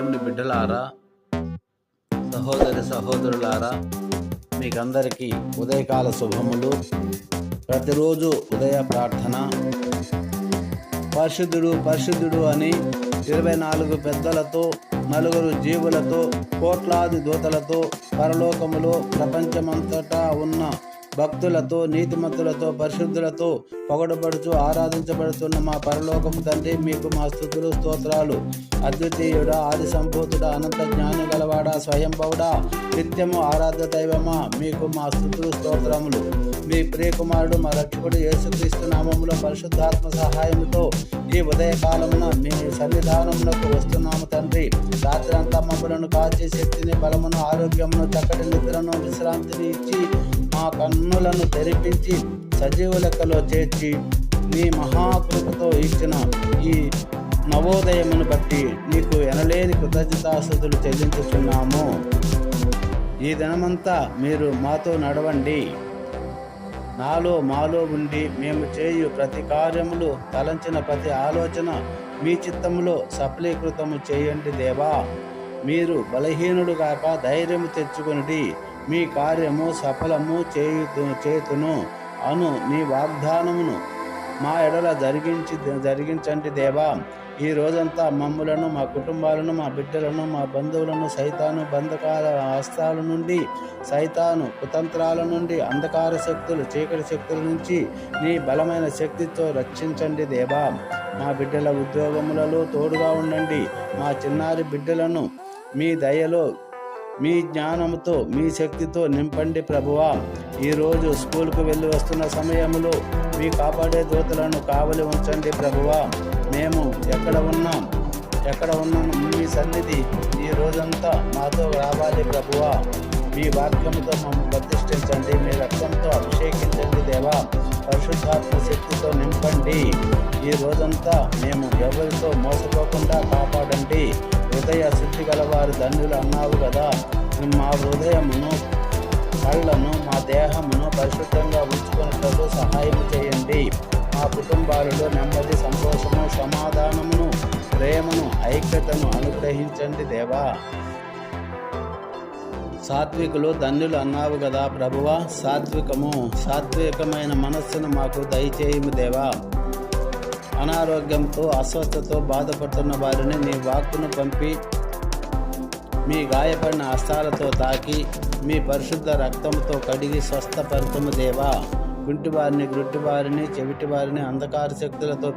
దేవుని బిడ్డలారా, సహోదరులారా, మీకందరికీ ఉదయకాల శుభములు. ప్రతిరోజు ఉదయ ప్రార్థన పరిశుద్ధుడు పరిశుద్ధుడు అని 24 పెద్దలతో, 4 జీవులతో, కోట్లాది దూతలతో, పరలోకములో ప్రపంచమంతటా ఉన్న భక్తులతో, నీతిమంతులతో, పరిశుద్ధులతో పొగడబడుచు ఆరాధించబడుతున్న మా పరలోకము తండ్రి, మీకు మా స్తుతులు స్తోత్రాలు. అద్వితీయుడా, ఆది సంభూతుడా, అనంత జ్ఞాని గలవాడా, స్వయంభవుడా, నిత్యము ఆరాధ్య దైవమా, మీకు మా స్తుతులు స్తోత్రములు. మీ ప్రియకుమారుడు మా రక్షకుడు యేసుక్రీస్తు నామములో పరిశుద్ధాత్మ సహాయముతో ఈ ఉదయకాలమున మీ సన్నిధానమునకు వస్తున్నాము తండ్రి. రాత్రి అంతా మమ్మలను కాచి శక్తిని, బలమును, ఆరోగ్యమును, చక్కటి నిద్రను, విశ్రాంతిని ఇచ్చి మా కన్నులను తెరిపించి సజీవ లెక్కలో చేర్చి నీ మహాకృపతో ఇచ్చిన ఈ నవోదయమును బట్టి నీకు ఎనలేని కృతజ్ఞతాస్తుతులు చెల్లించుచున్నాము. ఈ దినమంతా మీరు మాతో నడవండి. మాలో ఉండి మేము చేయు ప్రతి కార్యములు, తలంచిన ప్రతి ఆలోచన మీ చిత్తములో సఫలీకృతము చేయండి దేవా. మీరు బలహీనుడు కాక ధైర్యము తెచ్చుకొనిడి. మీ కార్యము సఫలము చేతును అను నీ వాగ్దానమును మా ఎడల జరిగించండి దేవా. ఈ రోజంతా మమ్ములను, మా కుటుంబాలను, మా బిడ్డలను, మా బంధువులను సైతాను బంధకాల హస్తాల నుండి, సైతాను కుతంత్రాల నుండి, అంధకార శక్తులు, చీకటి శక్తుల నుంచి నీ బలమైన శక్తితో రక్షించండి దేవా. మా బిడ్డల ఉద్యోగములలో తోడుగా ఉండండి. మా చిన్నారి బిడ్డలను మీ దయలో, మీ జ్ఞానముతో, మీ శక్తితో నింపండి ప్రభువా. ఈరోజు స్కూల్కు వెళ్ళి వస్తున్న సమయంలో మీ కాపాడే దూతలను కావలి ఉంచండి ప్రభువా. మేము ఎక్కడ ఉన్నాము మీ సన్నిధి ఈ రోజంతా మాతో రావాలి ప్రభువా. మీ వాక్యముతో మమ్మల్ని ప్రతిష్ఠించండి. మీ రక్తంతో అభిషేకించండి దేవా. పరిశుద్ధాత్మ శక్తితో నింపండి. ఈ రోజంతా మేము ఎవరితో మోసపోకుండా కాపాడండి. హృదయ శుద్ధి గలవారు ధన్యులు అన్నావు కదా. మా హృదయమును, కళ్ళను, మా దేహమును పరిశుద్ధంగా ఉంచుకున్నట్టు సహాయం చేయండి. మా కుటుంబాలలో నెమ్మది, సంతోషము, సమాధానమును, ప్రేమను, ఐక్యతను అనుగ్రహించండి దేవా. సాత్వికులు ధన్యులు అన్నావు కదా ప్రభువా. సాత్వికమైన మనస్సును మాకు దయచేయము దేవా. అనారోగ్యంతో, అస్వస్థతో బాధపడుతున్న వారిని నీ వాక్కును పంపి మీ గాయపడిన హస్తాలతో తాకి మీ పరిశుద్ధ రక్తంతో కడిగి స్వస్థపరచము దేవా. గుంటివారిని, గ్రుడ్డివారిని, చెవిటివారిని, అంధకార శక్తులతో